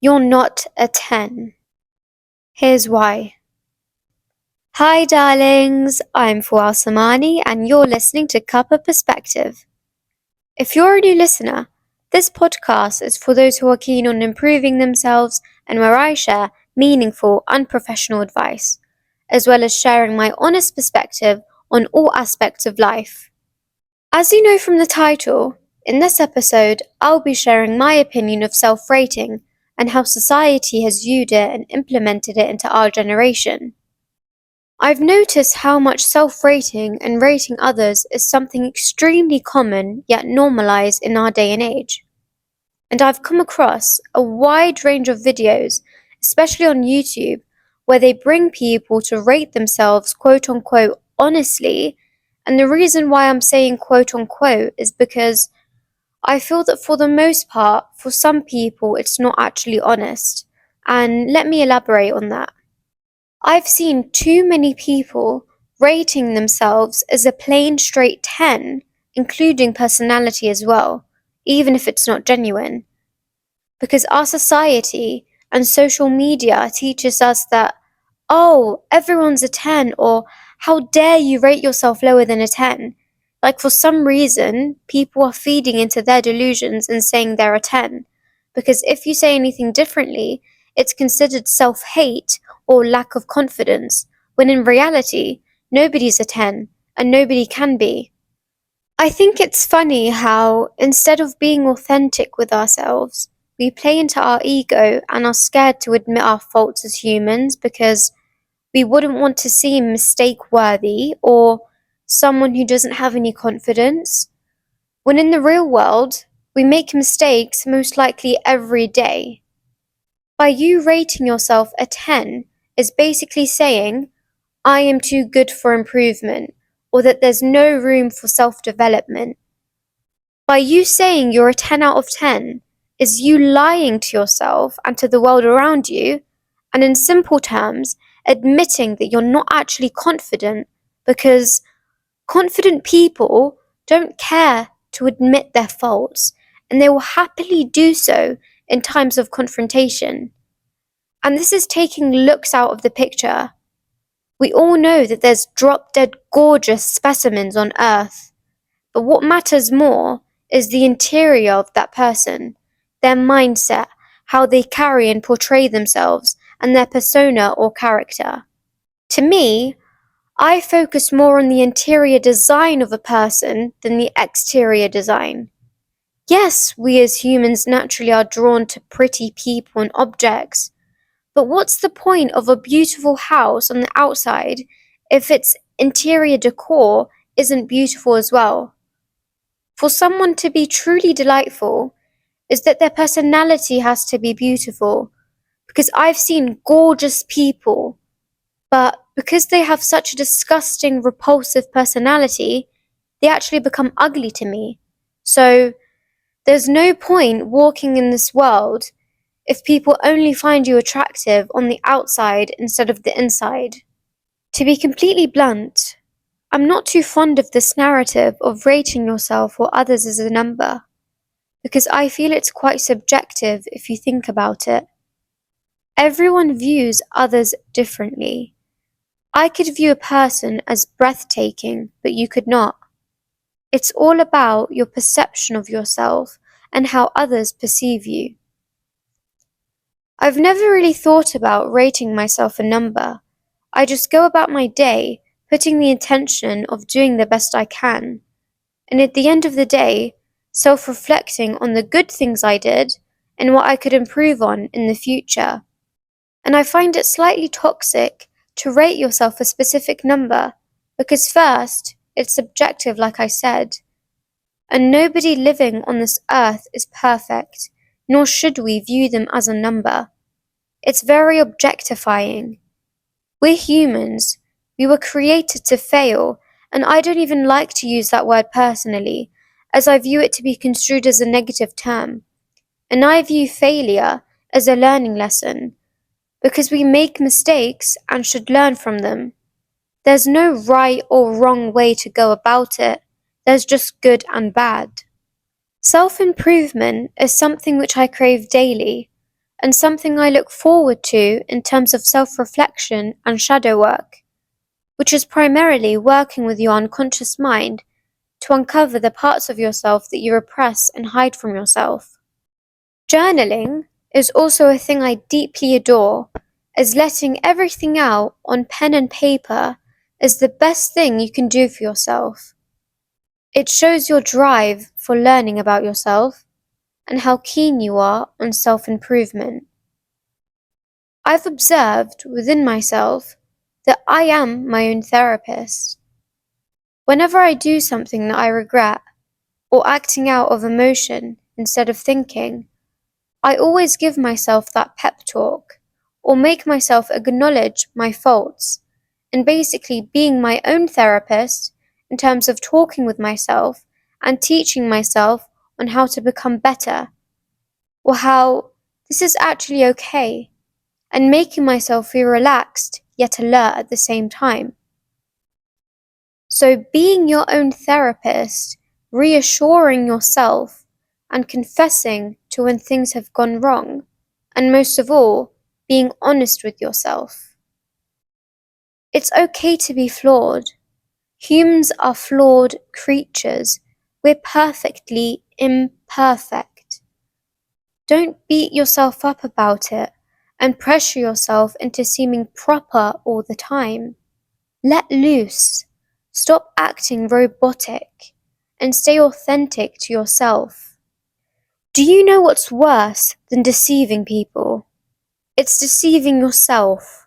You're not a 10. Here's why. Hi darlings, I'm Fual Samani and you're listening to Cup of Perspective. If you're a new listener, this podcast is for those who are keen on improving themselves and where I share meaningful, unprofessional advice, as well as sharing my honest perspective on all aspects of life. As you know from the title, in this episode, I'll be sharing my opinion of self-rating and how society has viewed it and implemented it into our generation. I've noticed how much self-rating and rating others is something extremely common yet normalized in our day and age. And I've come across a wide range of videos, especially on YouTube, where they bring people to rate themselves quote unquote honestly. And the reason why I'm saying quote unquote is because I feel that for the most part, for some people, it's not actually honest. And let me elaborate on that. I've seen too many people rating themselves as a plain straight 10, including personality as well, even if it's not genuine. Because our society and social media teaches us that, oh, everyone's a 10, or how dare you rate yourself lower than a 10? Like for some reason, people are feeding into their delusions and saying they're a 10. Because if you say anything differently, it's considered self-hate or lack of confidence, when in reality, nobody's a 10, and nobody can be. I think it's funny how, instead of being authentic with ourselves, we play into our ego and are scared to admit our faults as humans because we wouldn't want to seem mistake-worthy or someone who doesn't have any confidence. When in the real world, we make mistakes most likely every day. By you rating yourself a 10 is basically saying, I am too good for improvement, or that there's no room for self-development. By you saying you're a 10 out of 10 is you lying to yourself and to the world around you, and in simple terms, admitting that you're not actually confident, because confident people don't care to admit their faults, and they will happily do so in times of confrontation. And this is taking looks out of the picture. We all know that there's drop-dead gorgeous specimens on Earth, but what matters more is the interior of that person, their mindset, how they carry and portray themselves, and their persona or character. To me, I focus more on the interior design of a person than the exterior design. Yes, we as humans naturally are drawn to pretty people and objects, but what's the point of a beautiful house on the outside if its interior decor isn't beautiful as well? For someone to be truly delightful is that their personality has to be beautiful, because I've seen gorgeous people, but because they have such a disgusting, repulsive personality, they actually become ugly to me. So there's no point walking in this world if people only find you attractive on the outside instead of the inside. To be completely blunt, I'm not too fond of this narrative of rating yourself or others as a number, because I feel it's quite subjective if you think about it. Everyone views others differently. I could view a person as breathtaking, but you could not. It's all about your perception of yourself and how others perceive you. I've never really thought about rating myself a number. I just go about my day putting the intention of doing the best I can, and at the end of the day, self-reflecting on the good things I did and what I could improve on in the future. And I find it slightly toxic to rate yourself a specific number, because first, it's subjective like I said, and nobody living on this earth is perfect, nor should we view them as a number. It's very objectifying. We're humans. We were created to fail, and I don't even like to use that word personally, as I view it to be construed as a negative term. And I view failure as a learning lesson, because we make mistakes and should learn from them. There's no right or wrong way to go about it. There's just good and bad. Self-improvement is something which I crave daily, and something I look forward to in terms of self-reflection and shadow work, which is primarily working with your unconscious mind to uncover the parts of yourself that you repress and hide from yourself. Journaling is also a thing I deeply adore, as letting everything out on pen and paper is the best thing you can do for yourself. It shows your drive for learning about yourself and how keen you are on self-improvement. I've observed within myself that I am my own therapist. Whenever I do something that I regret, or acting out of emotion instead of thinking, I always give myself that pep talk, or make myself acknowledge my faults, and basically being my own therapist in terms of talking with myself and teaching myself on how to become better, or how this is actually okay, and making myself feel relaxed yet alert at the same time. So being your own therapist, reassuring yourself, and confessing to when things have gone wrong, and most of all, being honest with yourself. It's okay to be flawed. Humans are flawed creatures. We're perfectly imperfect. Don't beat yourself up about it and pressure yourself into seeming proper all the time. Let loose. Stop acting robotic and stay authentic to yourself. Do you know what's worse than deceiving people? It's deceiving yourself.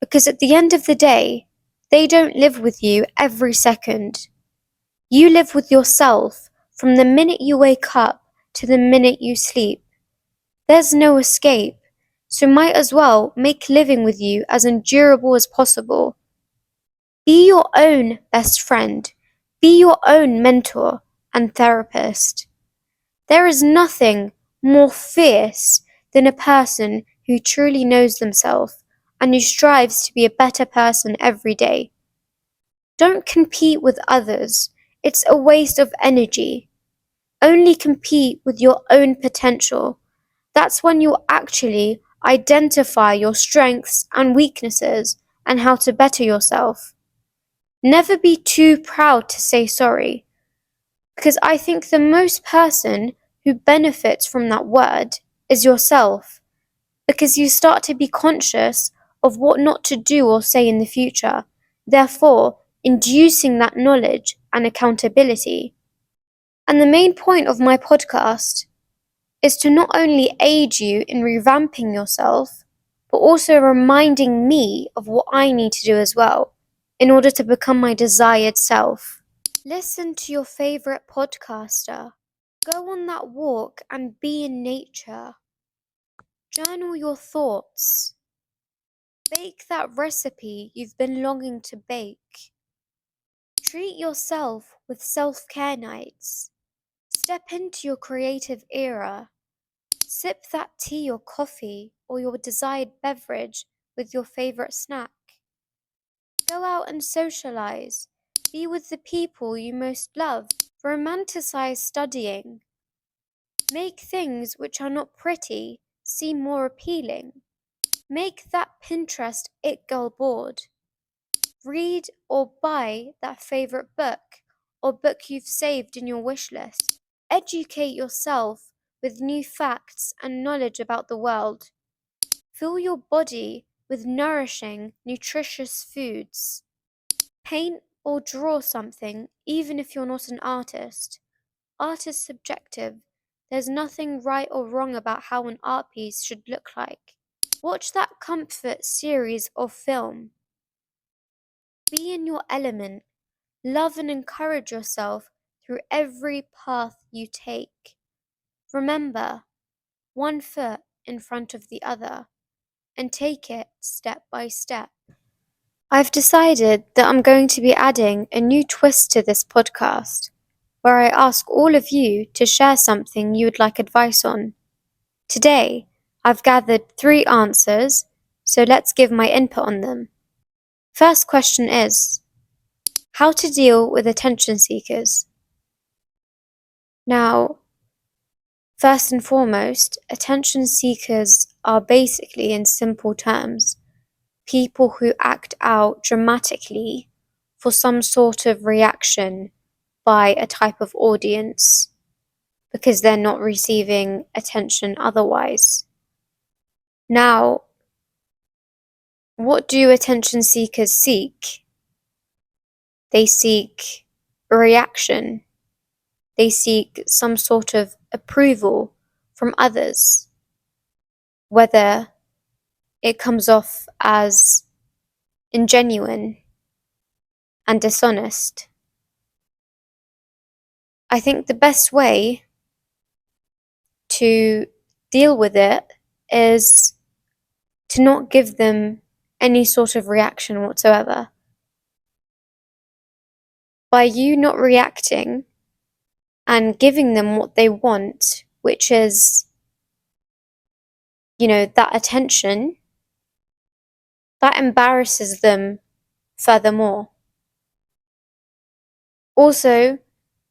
Because at the end of the day, they don't live with you every second. You live with yourself from the minute you wake up to the minute you sleep. There's no escape, so might as well make living with you as endurable as possible. Be your own best friend. Be your own mentor and therapist. There is nothing more fierce than a person who truly knows themselves and who strives to be a better person every day. Don't compete with others. It's a waste of energy. Only compete with your own potential. That's when you actually identify your strengths and weaknesses and how to better yourself. Never be too proud to say sorry, because I think the most person who benefits from that word is yourself, because you start to be conscious of what not to do or say in the future, therefore inducing that knowledge and accountability. And the main point of my podcast is to not only aid you in revamping yourself, but also reminding me of what I need to do as well in order to become my desired self. Listen to your favorite podcaster. Go on that walk and be in nature. Journal your thoughts. Bake that recipe you've been longing to bake. Treat yourself with self-care nights. Step into your creative era. Sip that tea or coffee or your desired beverage with your favorite snack. Go out and socialize. Be with the people you most love. Romanticize studying. Make things which are not pretty seem more appealing. Make that Pinterest it girl board. Read or buy that favorite book or book you've saved in your wish list. Educate yourself with new facts and knowledge about the world. Fill your body with nourishing, nutritious foods. Paint or draw something, even if you're not an artist. Art is subjective. There's nothing right or wrong about how an art piece should look like. Watch that comfort series or film. Be in your element. Love and encourage yourself through every path you take. Remember, one foot in front of the other, and take it step by step. I've decided that I'm going to be adding a new twist to this podcast, where I ask all of you to share something you would like advice on. Today, I've gathered 3 answers, so let's give my input on them. First question is, how to deal with attention seekers? Now, First and foremost, attention seekers are basically, in simple terms, people who act out dramatically for some sort of reaction by a type of audience because they're not receiving attention otherwise. Now, what do attention seekers seek? They seek a reaction. They seek some sort of approval from others, whether it comes off as ingenuine and dishonest. I think the best way to deal with it is to not give them any sort of reaction whatsoever. By you not reacting and giving them what they want, which is, that attention, that embarrasses them furthermore. Also,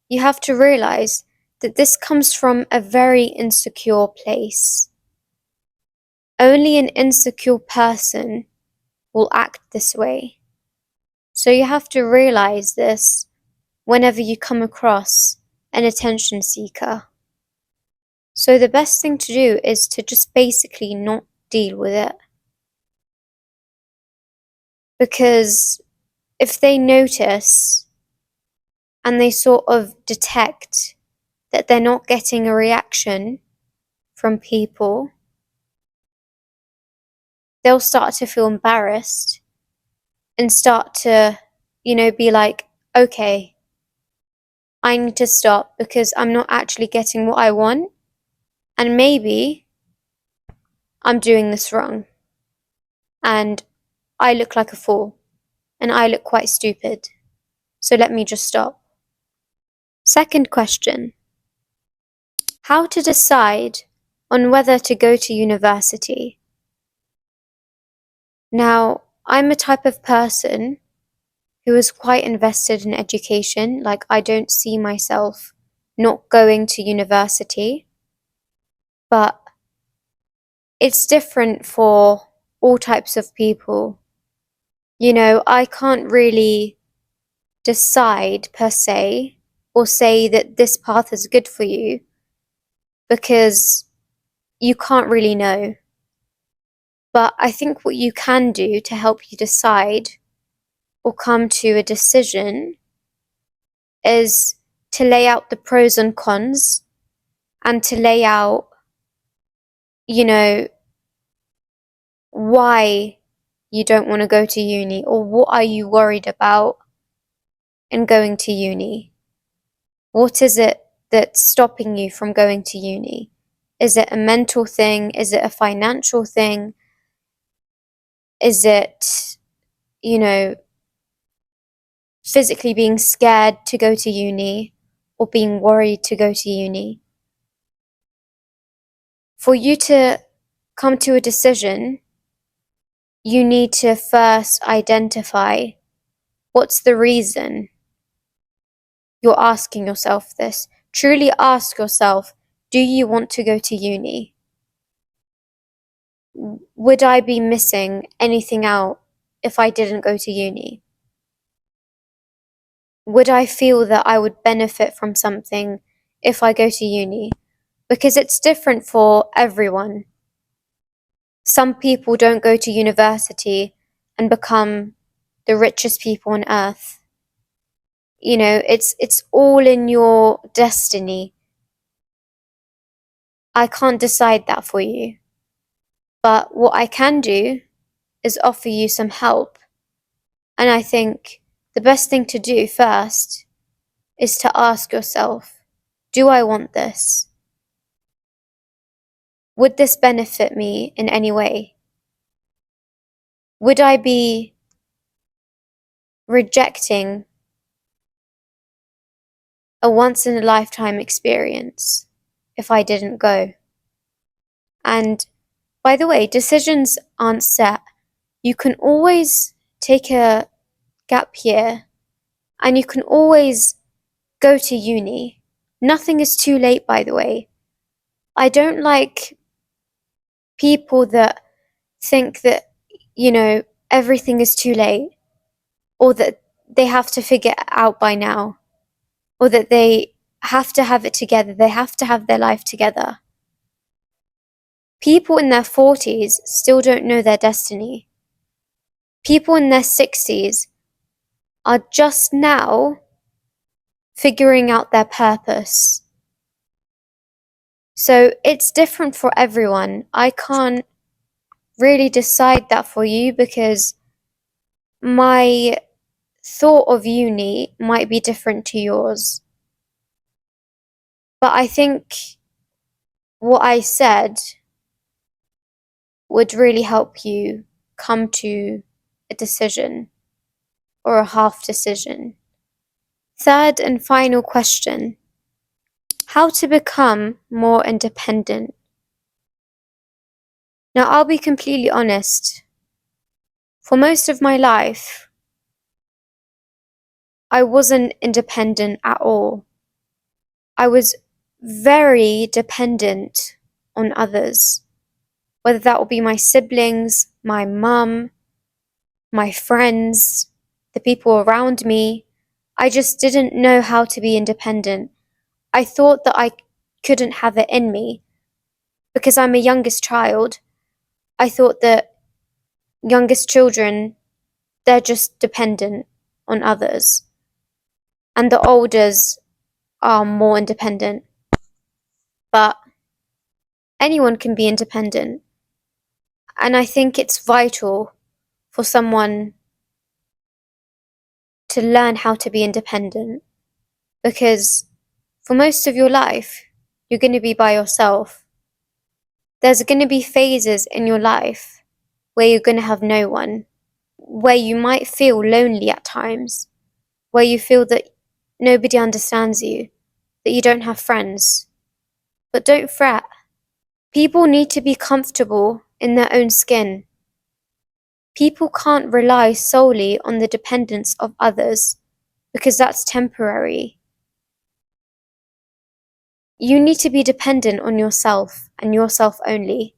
you have to realize that this comes from a very insecure place. Only an insecure person will act this way. So you have to realize this whenever you come across an attention seeker. So the best thing to do is to just basically not deal with it. Because if they notice and they sort of detect that they're not getting a reaction from people, they'll start to feel embarrassed and start to, be like, okay, I need to stop because I'm not actually getting what I want, and maybe I'm doing this wrong, and I look like a fool, and I look quite stupid, so let me just stop. Second question: how to decide on whether to go to university? Now, I'm a type of person who is quite invested in education. Like, I don't see myself not going to university, but it's different for all types of people. I can't really decide per se or say that this path is good for you because you can't really know. But I think what you can do to help you decide or come to a decision is to lay out the pros and cons and to lay out, why you don't want to go to uni, or what are you worried about in going to uni? What is it that's stopping you from going to uni? Is it a mental thing? Is it a financial thing? Is it, physically being scared to go to uni or being worried to go to uni? For you to come to a decision, you need to first identify what's the reason you're asking yourself this. Truly ask yourself, do you want to go to uni? Would I be missing anything out if I didn't go to uni? Would I feel that I would benefit from something if I go to uni? Because it's different for everyone. Some people don't go to university and become the richest people on earth. It's all in your destiny. I can't decide that for you. But what I can do is offer you some help. And I think the best thing to do first is to ask yourself, do I want this? Would this benefit me in any way? Would I be rejecting a once in a lifetime experience if I didn't go? And by the way, decisions aren't set. You can always take a gap year and you can always go to uni. Nothing is too late, by the way. I don't like people that think that, everything is too late, or that they have to figure it out by now, or that they have to have it together, they have to have their life together. People in their 40s still don't know their destiny. People in their 60s are just now figuring out their purpose. So it's different for everyone. I can't really decide that for you because my thought of uni might be different to yours. But I think what I said would really help you come to a decision or a half decision. Third and final question: how to become more independent. Now, I'll be completely honest. For most of my life, I wasn't independent at all. I was very dependent on others, whether that will be my siblings, my mum, my friends, the people around me. I just didn't know how to be independent. I thought that I couldn't have it in me because I'm a youngest child. I thought that youngest children, they're just dependent on others, and the olders are more independent. But anyone can be independent, and I think it's vital for someone to learn how to be independent, because for most of your life, you're going to be by yourself. There's going to be phases in your life where you're going to have no one, where you might feel lonely at times, where you feel that nobody understands you, that you don't have friends. But don't fret. People need to be comfortable in their own skin. People can't rely solely on the dependence of others because that's temporary. You need to be dependent on yourself and yourself only,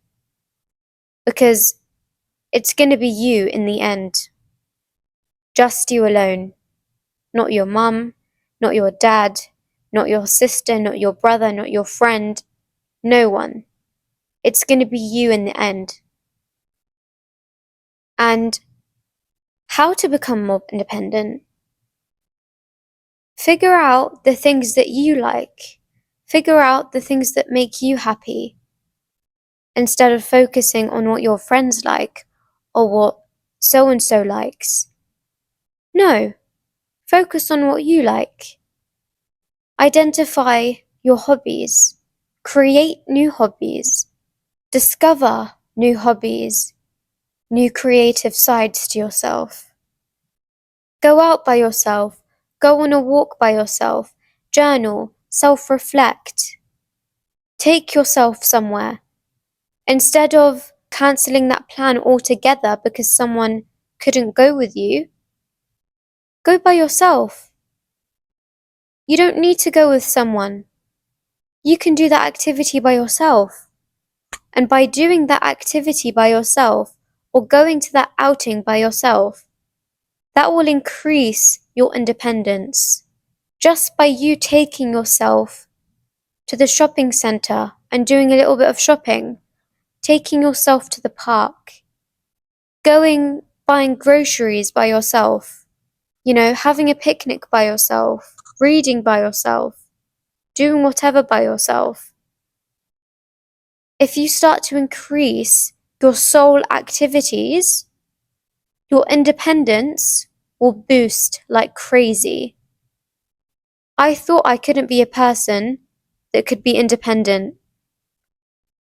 because it's going to be you in the end. Just you alone. Not your mum, not your dad, not your sister, not your brother, not your friend. No one. It's going to be you in the end. And how to become more independent? Figure out the things that you like. Figure out the things that make you happy, instead of focusing on what your friends like or what so and so likes. No, focus on what you like. Identify your hobbies. Create new hobbies. Discover new hobbies, new creative sides to yourself. Go out by yourself. Go on a walk by yourself. Journal. Self-reflect. Take yourself somewhere. Instead of cancelling that plan altogether because someone couldn't go with you, go by yourself. You don't need to go with someone. You can do that activity by yourself. And by doing that activity by yourself, or going to that outing by yourself, that will increase your independence. Just by you taking yourself to the shopping centre and doing a little bit of shopping, taking yourself to the park, buying groceries by yourself, having a picnic by yourself, reading by yourself, doing whatever by yourself. If you start to increase your soul activities, your independence will boost like crazy. I thought I couldn't be a person that could be independent.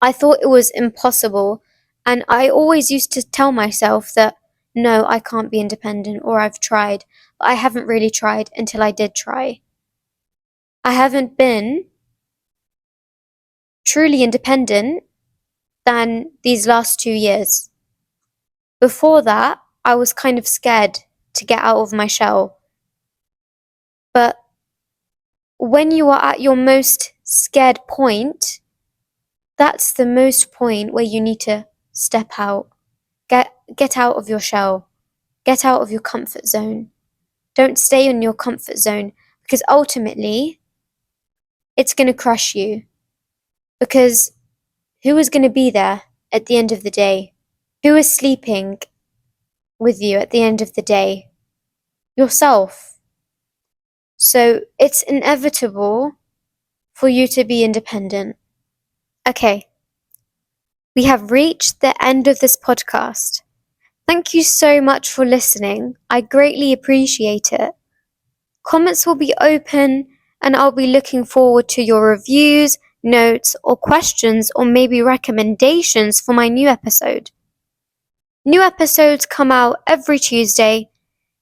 I thought it was impossible, and I always used to tell myself that no, I can't be independent, or I've tried, but I haven't really tried until I did try. I haven't been truly independent than these last 2 years. Before that, I was kind of scared to get out of my shell. But when you are at your most scared point, That's the most point where you need to step out. Get out of your shell. Get out of your comfort zone. Don't stay in your comfort zone, because ultimately it's going to crush you. Because who is going to be there at the end of the day? Who is sleeping with you at the end of the day? Yourself. So it's inevitable for you to be independent. Okay, we have reached the end of this podcast. Thank you so much for listening. I greatly appreciate it. Comments will be open, and I'll be looking forward to your reviews, notes, or questions, or maybe recommendations for my new episode. New episodes come out every Tuesday.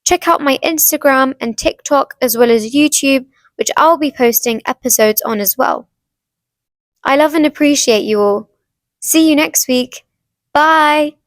Check out my Instagram and TikTok as well as YouTube, which I'll be posting episodes on as well. I love and appreciate you all. See you next week. Bye!